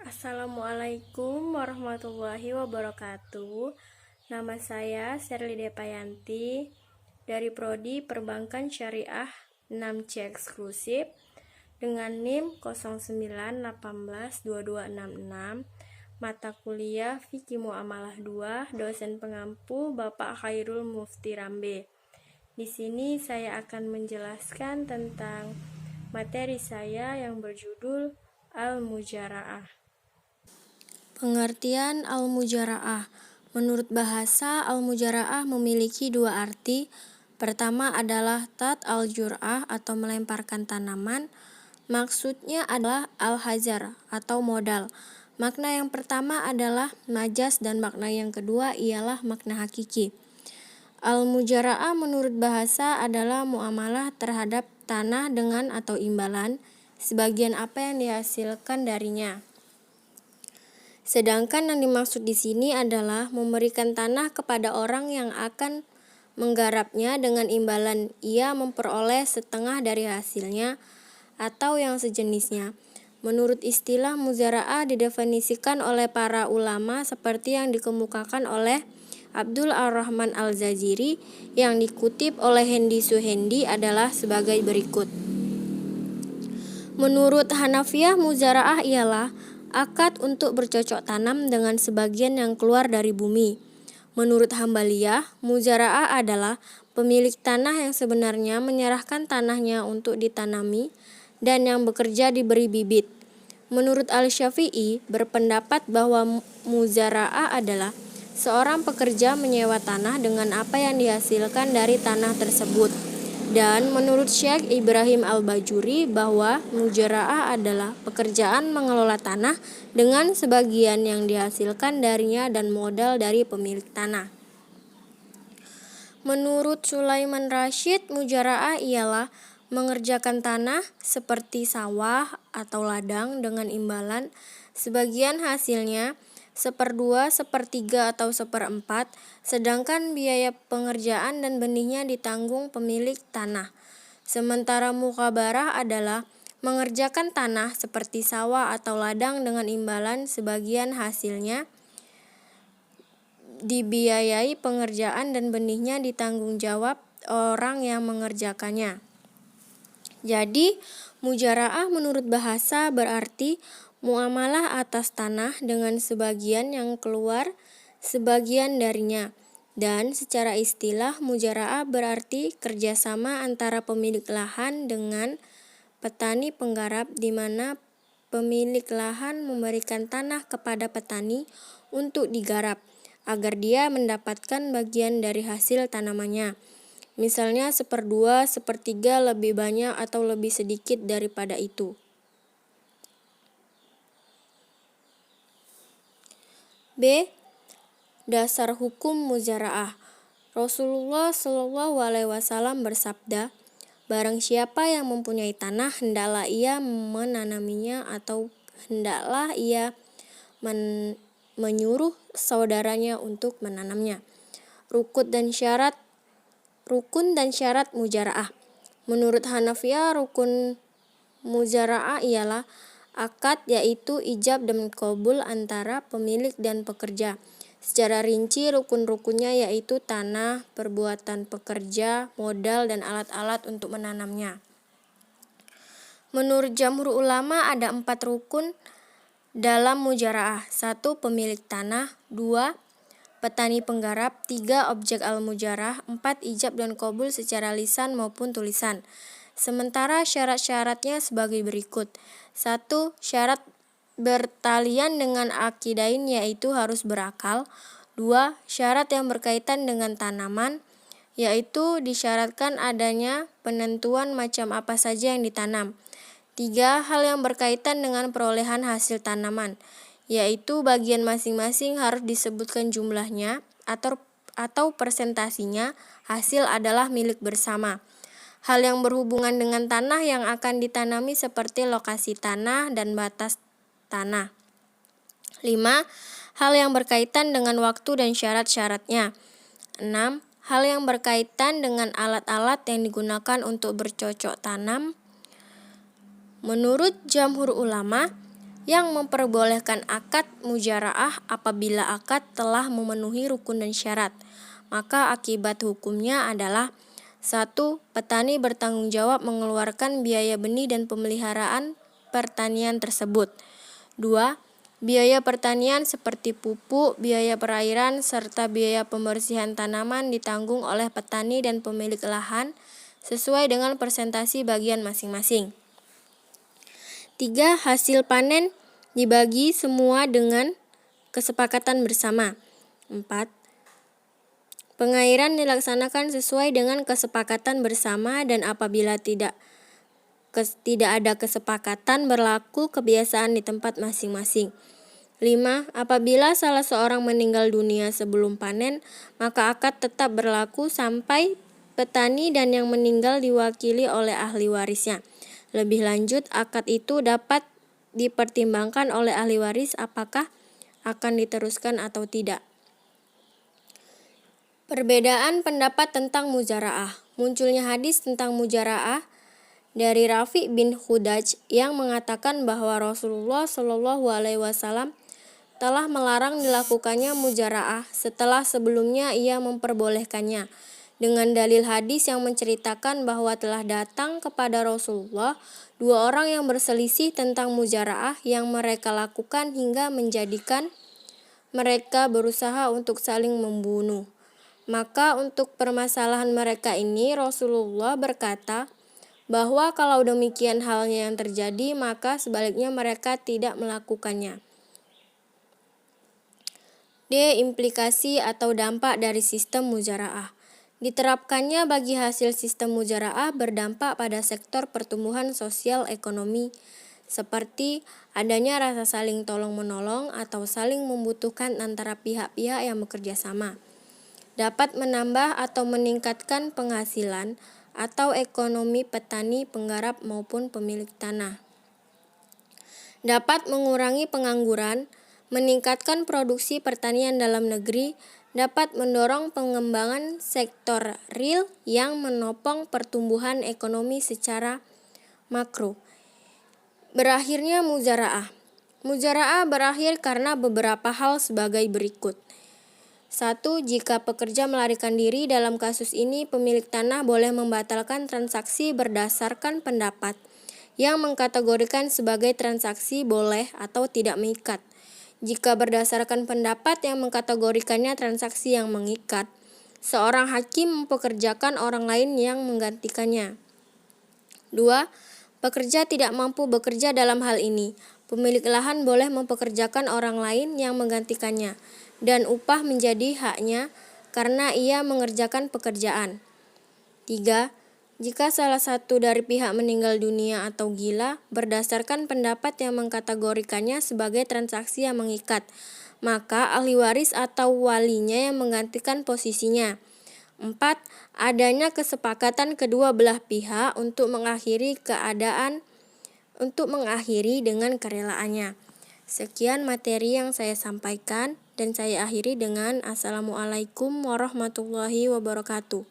Assalamualaikum warahmatullahi wabarakatuh. Nama saya Sherly Depayanti dari Prodi Perbankan Syariah 6C Eksklusif dengan NIM 09182266, mata kuliah Fikih Muamalah 2, dosen pengampu Bapak Khairul Mufti Rambe. Di sini saya akan menjelaskan tentang materi saya yang berjudul Al-Mujara'ah. Pengertian Al-Mujara'ah. Menurut bahasa, Al-Mujara'ah memiliki dua arti. Pertama adalah tat al-jur'ah atau melemparkan tanaman. Maksudnya adalah al-hajar atau modal. Makna yang pertama adalah majas dan makna yang kedua ialah makna hakiki. Al-Mujara'ah menurut bahasa adalah muamalah terhadap tanah dengan atau imbalan, sebagian apa yang dihasilkan darinya. Sedangkan yang dimaksud di sini adalah memberikan tanah kepada orang yang akan menggarapnya dengan imbalan ia memperoleh setengah dari hasilnya atau yang sejenisnya. Menurut istilah muzara'ah didefinisikan oleh para ulama seperti yang dikemukakan oleh Abdul Ar-Rahman Al-Jaziri yang dikutip oleh Hendi Suhendi adalah sebagai berikut. Menurut Hanafiyah, muzara'ah ialah akad untuk bercocok tanam dengan sebagian yang keluar dari bumi. Menurut Hambaliyah, muzara'ah adalah pemilik tanah yang sebenarnya menyerahkan tanahnya untuk ditanami dan yang bekerja diberi bibit. Menurut Al-Syafi'i, berpendapat bahwa muzara'ah adalah seorang pekerja menyewa tanah dengan apa yang dihasilkan dari tanah tersebut. Dan menurut Syekh Ibrahim Al-Bajuri bahwa muzara'ah adalah pekerjaan mengelola tanah dengan sebagian yang dihasilkan darinya dan modal dari pemilik tanah. Menurut Sulaiman Rashid, muzara'ah ialah mengerjakan tanah seperti sawah atau ladang dengan imbalan sebagian hasilnya 1/2, 1/3 atau 1/4, sedangkan biaya pengerjaan dan benihnya ditanggung pemilik tanah. Sementara mukabarah adalah mengerjakan tanah seperti sawah atau ladang dengan imbalan sebagian hasilnya dibiayai pengerjaan dan benihnya ditanggung jawab orang yang mengerjakannya. Jadi, mujara'ah menurut bahasa berarti muamalah atas tanah dengan sebagian yang keluar sebagian darinya. Dan secara istilah mujara'ah berarti kerjasama antara pemilik lahan dengan petani penggarap di mana pemilik lahan memberikan tanah kepada petani untuk digarap agar dia mendapatkan bagian dari hasil tanamannya. Misalnya 1/2, 1/3 lebih banyak atau lebih sedikit daripada itu. B. Dasar hukum muzara'ah. Rasulullah SAW bersabda, barang siapa yang mempunyai tanah, hendaklah ia menanaminya atau hendaklah ia menyuruh saudaranya untuk menanamnya. Rukun dan syarat muzara'ah. Menurut Hanafiyah, rukun muzara'ah ialah akad, yaitu ijab dan qabul antara pemilik dan pekerja. Secara rinci rukun-rukunnya yaitu tanah, perbuatan pekerja, modal, dan alat-alat untuk menanamnya. Menurut jamhur ulama ada 4 rukun dalam mujara'ah. 1. Pemilik tanah. 2. Petani penggarap. 3. Objek al-mujara'ah. 4. Ijab dan qabul secara lisan maupun tulisan. Sementara syarat-syaratnya sebagai berikut. 1. Syarat bertalian dengan akidain yaitu harus berakal. 2. Syarat yang berkaitan dengan tanaman yaitu disyaratkan adanya penentuan macam apa saja yang ditanam. 3. Hal yang berkaitan dengan perolehan hasil tanaman yaitu bagian masing-masing harus disebutkan jumlahnya atau persentasinya, hasil adalah milik bersama. Hal yang berhubungan dengan tanah yang akan ditanami seperti lokasi tanah dan batas tanah. 5. Hal yang berkaitan dengan waktu dan syarat-syaratnya. 6. Hal yang berkaitan dengan alat-alat yang digunakan untuk bercocok tanam. Menurut jamhur ulama, yang memperbolehkan akad mujaraah apabila akad telah memenuhi rukun dan syarat. Maka akibat hukumnya adalah 1. Petani bertanggung jawab mengeluarkan biaya benih dan pemeliharaan pertanian tersebut. 2. Biaya pertanian seperti pupuk, biaya perairan, serta biaya pembersihan tanaman ditanggung oleh petani dan pemilik lahan sesuai dengan persentase bagian masing-masing. 3. Hasil panen dibagi semua dengan kesepakatan bersama. 4. Pengairan dilaksanakan sesuai dengan kesepakatan bersama dan apabila tidak ada kesepakatan berlaku kebiasaan di tempat masing-masing. 5. Apabila salah seorang meninggal dunia sebelum panen, maka akad tetap berlaku sampai petani dan yang meninggal diwakili oleh ahli warisnya. Lebih lanjut, akad itu dapat dipertimbangkan oleh ahli waris apakah akan diteruskan atau tidak. Perbedaan pendapat tentang mujaraah. Munculnya hadis tentang mujaraah dari Rafi bin Khudaj yang mengatakan bahwa Rasulullah Shallallahu Alaihi Wasallam telah melarang dilakukannya mujaraah setelah sebelumnya ia memperbolehkannya, dengan dalil hadis yang menceritakan bahwa telah datang kepada Rasulullah 2 orang yang berselisih tentang mujaraah yang mereka lakukan hingga menjadikan mereka berusaha untuk saling membunuh. Maka untuk permasalahan mereka ini Rasulullah berkata bahwa kalau demikian halnya yang terjadi, maka sebaliknya mereka tidak melakukannya. D. Implikasi atau dampak dari sistem mujaraah. Diterapkannya bagi hasil sistem mujaraah berdampak pada sektor pertumbuhan sosial ekonomi, seperti adanya rasa saling tolong-menolong atau saling membutuhkan antara pihak-pihak yang bekerja sama. Dapat menambah atau meningkatkan penghasilan atau ekonomi petani, penggarap maupun pemilik tanah. Dapat mengurangi pengangguran, meningkatkan produksi pertanian dalam negeri, dapat mendorong pengembangan sektor real yang menopang pertumbuhan ekonomi secara makro. Berakhirnya mujaraah. Mujaraah berakhir karena beberapa hal sebagai berikut. 1. Jika pekerja melarikan diri, dalam kasus ini pemilik tanah boleh membatalkan transaksi berdasarkan pendapat yang mengkategorikan sebagai transaksi boleh atau tidak mengikat. Jika berdasarkan pendapat yang mengkategorikannya transaksi yang mengikat, seorang hakim mempekerjakan orang lain yang menggantikannya. 2. Pekerja tidak mampu bekerja dalam hal ini. Pemilik lahan boleh mempekerjakan orang lain yang menggantikannya, dan upah menjadi haknya karena ia mengerjakan pekerjaan. 3. Jika salah satu dari pihak meninggal dunia atau gila, berdasarkan pendapat yang mengkategorikannya sebagai transaksi yang mengikat, maka ahli waris atau walinya yang menggantikan posisinya. 4. Adanya kesepakatan kedua belah pihak untuk mengakhiri dengan kerelaannya. Sekian materi yang saya sampaikan dan saya akhiri dengan Assalamualaikum warahmatullahi wabarakatuh.